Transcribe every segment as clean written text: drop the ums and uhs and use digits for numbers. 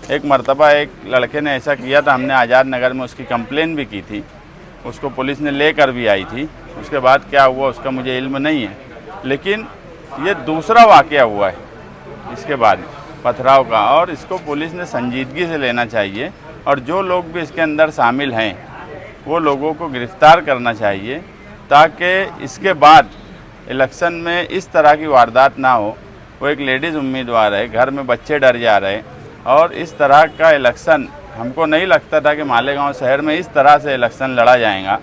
एक मर्तबा एक लड़के ने ऐसा किया था, हमने आज़ाद नगर में उसकी कंप्लेन भी की थी, उसको पुलिस ने लेकर भी आई थी। उसके बाद क्या हुआ उसका मुझे इल्म नहीं है, लेकिन ये दूसरा वाक़या हुआ है इसके बाद पथराव का, और इसको पुलिस ने संजीदगी से लेना चाहिए और जो लोग भी इसके अंदर शामिल हैं वो लोगों को गिरफ़्तार करना चाहिए, ताकि इसके बाद इलेक्शन में इस तरह की वारदात ना हो। वो एक लेडीज़ उम्मीदवार है, घर में बच्चे डर जा रहे हैं, और इस तरह का इलेक्शन हमको नहीं लगता था कि मालेगांव शहर में इस तरह से इलेक्शन लड़ा जाएगा।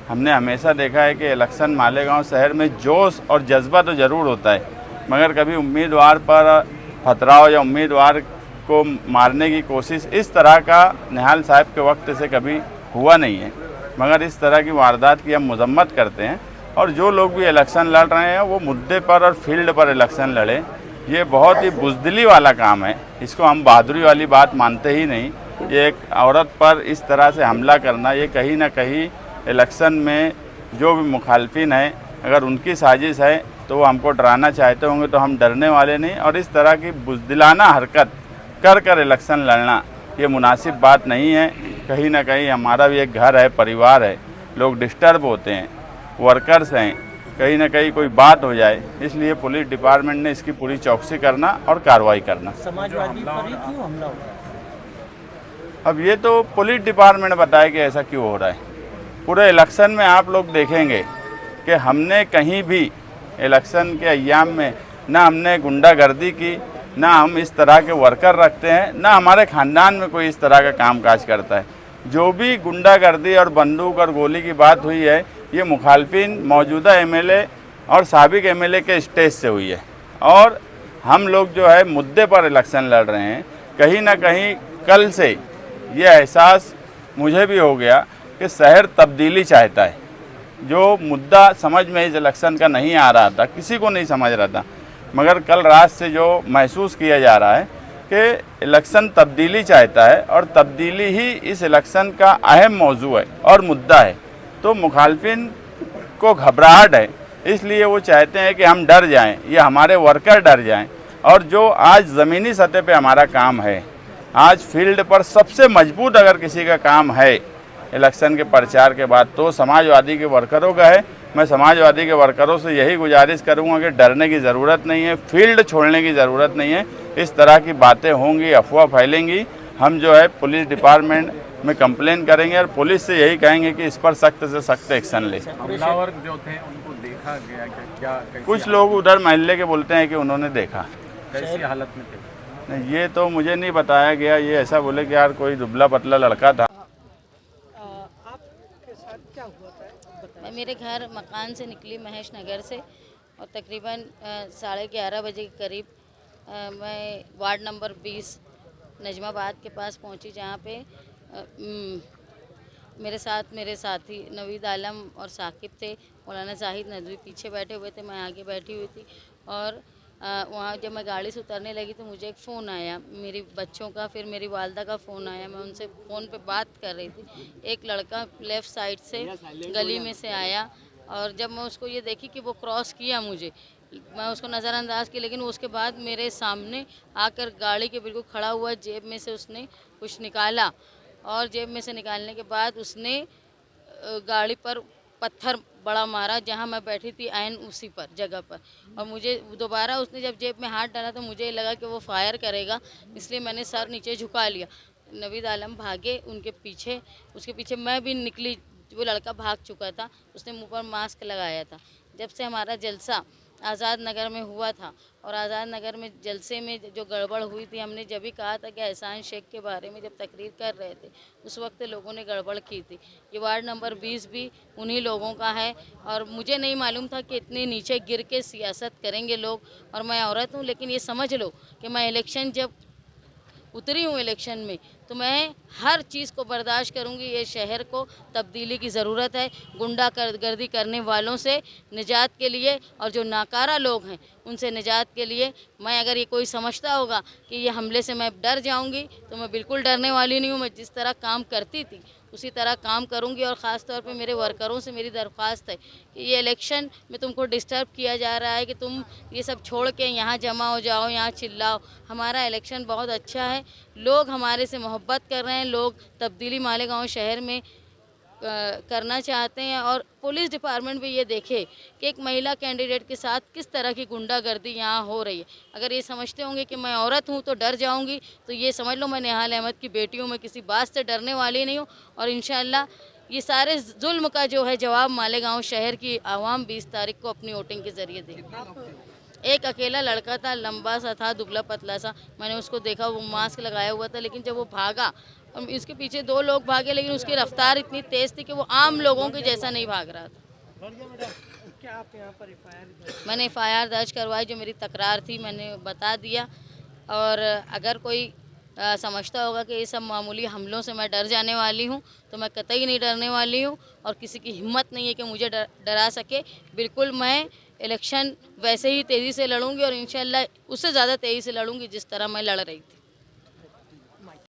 हमने हमेशा देखा है कि इलेक्शन मालेगांव शहर में जोश और जज्बा तो ज़रूर होता है, मगर कभी उम्मीदवार पर पथराव या उम्मीदवार को मारने की कोशिश इस तरह का निहाल साहब के वक्त से कभी हुआ नहीं है। मगर इस तरह की वारदात की हम मजम्मत करते हैं, और जो लोग भी इलेक्शन लड़ रहे हैं वो मुद्दे पर और फील्ड पर इलेक्शन लड़े। ये बहुत ही बुज़दिली वाला काम है, इसको हम बहादुरी वाली बात मानते ही नहीं। ये एक औरत पर इस तरह से हमला करना, ये कहीं ना कहीं इलेक्शन में जो भी मुखालफिन है, अगर उनकी साजिश है तो वो हमको डराना चाहते होंगे, तो हम डरने वाले नहीं। और इस तरह की बुज़दिलाना हरकत कर इलेक्शन लड़ना ये मुनासिब बात नहीं है। कहीं ना कहीं हमारा भी एक घर है, परिवार है, लोग डिस्टर्ब होते हैं, वर्कर्स हैं, कहीं ना कहीं कोई बात हो जाए, इसलिए पुलिस डिपार्टमेंट ने इसकी पूरी चौकसी करना और कार्रवाई करना। समाजवादी पर ही क्यों हमला हुआ? अब ये तो पुलिस डिपार्टमेंट बताए कि ऐसा क्यों हो रहा है। पूरे इलेक्शन में आप लोग देखेंगे कि हमने कहीं भी इलेक्शन के अय्याम में ना हमने गुंडागर्दी की, ना हम इस तरह के वर्कर रखते हैं, ना हमारे ख़ानदान में कोई इस तरह का कामकाज करता है। जो भी गुंडागर्दी और बंदूक और गोली की बात हुई है, ये मुखालफिन मौजूदा एमएलए और साबिक एमएलए के स्टेज से हुई है। और हम लोग जो है मुद्दे पर इलेक्शन लड़ रहे हैं। कहीं ना कहीं कल से ये एहसास मुझे भी हो गया कि शहर तब्दीली चाहता है। जो मुद्दा समझ में इस इलेक्शन का नहीं आ रहा था, किसी को नहीं समझ रहा था, मगर कल रात से जो महसूस किया जा रहा है कि इलेक्शन तब्दीली चाहता है, और तब्दीली ही इस इलेक्शन का अहम मौजू है और मुद्दा है। तो मुखालफिन को घबराहट है, इसलिए वो चाहते हैं कि हम डर जाएं, ये हमारे वर्कर डर जाएं। और जो आज ज़मीनी सतह पे हमारा काम है, आज फील्ड पर सबसे मजबूत अगर किसी का काम है इलेक्शन के प्रचार के बाद, तो समाजवादी के वर्करों का है। मैं समाजवादी के वर्करों से यही गुजारिश करूंगा कि डरने की ज़रूरत नहीं है, फील्ड छोड़ने की ज़रूरत नहीं है। इस तरह की बातें होंगी, अफवाह फैलेंगी, हम जो है पुलिस डिपार्टमेंट में कंप्लेन करेंगे और पुलिस से यही कहेंगे कि इस पर सख्त से सख्त एक्शन ले। हमलावर जो थे उनको देखा गया क्या? कुछ लोग उधर महल्ले के बोलते हैं कि उन्होंने देखा। कैसी हालत में थे? नहीं, ये तो मुझे नहीं बताया गया। ये ऐसा बोले कि यार कोई दुबला पतला लड़का था। आपके साथ क्या हुआ था? मैं मेरे घर मकान से निकली महेश नगर से, और तकरीबन 11:30 बजे के करीब मैं वार्ड नंबर 20 नजमाबाद के पास पहुंची, जहां पे मेरे साथ मेरे साथी नवीद आलम और साकिब थे। मौलाना जाहिद नदवी पीछे बैठे हुए थे, मैं आगे बैठी हुई थी। और वहाँ जब मैं गाड़ी से उतरने लगी तो मुझे एक फ़ोन आया मेरी बच्चों का, फिर मेरी वालदा का फ़ोन आया। मैं उनसे फ़ोन पे बात कर रही थी। एक लड़का लेफ़्ट साइड से गली में से आया, और जब मैं उसको ये देखी कि वो क्रॉस किया मुझे, मैं उसको नज़रअंदाज की, लेकिन उसके बाद मेरे सामने आकर गाड़ी के बिल्कुल खड़ा हुआ, जेब में से उसने कुछ निकाला, और जेब में से निकालने के बाद उसने गाड़ी पर पत्थर बड़ा मारा जहां मैं बैठी थी, ऐन उसी पर जगह पर। और मुझे दोबारा उसने जब जेब में हाथ डाला तो मुझे लगा कि वो फायर करेगा, इसलिए मैंने सर नीचे झुका लिया। नवीद आलम भागे उनके पीछे, उसके पीछे मैं भी निकली। वो लड़का भाग चुका था, उसने मुंह पर मास्क लगाया था। जब से हमारा जलसा आज़ाद नगर में हुआ था, और आज़ाद नगर में जलसे में जो गड़बड़ हुई थी, हमने जब भी कहा था कि एहसान शेख के बारे में जब तकरीर कर रहे थे, उस वक्त लोगों ने गड़बड़ की थी। ये वार्ड नंबर 20 भी उन्हीं लोगों का है, और मुझे नहीं मालूम था कि इतने नीचे गिर के सियासत करेंगे लोग। और मैं औरत हूँ, लेकिन ये समझ लो कि मैं इलेक्शन जब उतरी हूँ इलेक्शन में, तो मैं हर चीज़ को बर्दाश्त करूँगी। ये शहर को तब्दीली की ज़रूरत है, गुंडागर्दी करने वालों से निजात के लिए, और जो नाकारा लोग हैं उनसे निजात के लिए। मैं अगर ये कोई समझता होगा कि ये हमले से मैं डर जाऊंगी, तो मैं बिल्कुल डरने वाली नहीं हूँ। मैं जिस तरह काम करती थी उसी तरह काम करूंगी। और ख़ास तौर पे मेरे वर्करों से मेरी दरख्वास्त है कि ये इलेक्शन में तुमको डिस्टर्ब किया जा रहा है कि तुम ये सब छोड़ के यहाँ जमा हो जाओ, यहाँ चिल्लाओ। हमारा इलेक्शन बहुत अच्छा है, लोग हमारे से मोहब्बत कर रहे हैं, लोग तब्दीली मालेगांव शहर में करना चाहते हैं और पुलिस डिपार्टमेंट भी ये देखे कि एक महिला कैंडिडेट के साथ किस तरह की गुंडागर्दी यहाँ हो रही है। अगर ये समझते होंगे कि मैं औरत हूँ तो डर जाऊँगी, तो ये समझ लो मैं नेहाल अहमद की बेटी हूँ, मैं किसी बात से डरने वाली नहीं हूँ। और इंशाल्लाह ये सारे जुल्म का जो है जवाब मालेगांव शहर की आवाम 20 तारीख को अपनी वोटिंग के ज़रिए देगी। एक अकेला लड़का था, लंबा सा था, दुबला पतला सा, मैंने उसको देखा, वो मास्क लगाया हुआ था, लेकिन जब वो भागा और इसके पीछे 2 लोग भागे, लेकिन उसकी रफ्तार इतनी तेज़ थी कि वो आम लोगों के जैसा नहीं भाग रहा था। क्या आप यहाँ पर एफआईआर मैंने एफआईआर दर्ज करवाई, जो मेरी तकरार थी मैंने बता दिया। और अगर कोई समझता होगा कि ये सब मामूली हमलों से मैं डर जाने वाली हूँ, तो मैं कतई नहीं डरने वाली हूँ और किसी की हिम्मत नहीं है कि मुझे डरा सके। बिल्कुल मैं इलेक्शन वैसे ही तेज़ी से लड़ूंगी और इंशाल्लाह उससे ज़्यादा तेज़ी से लड़ूंगी जिस तरह मैं लड़ रही थी।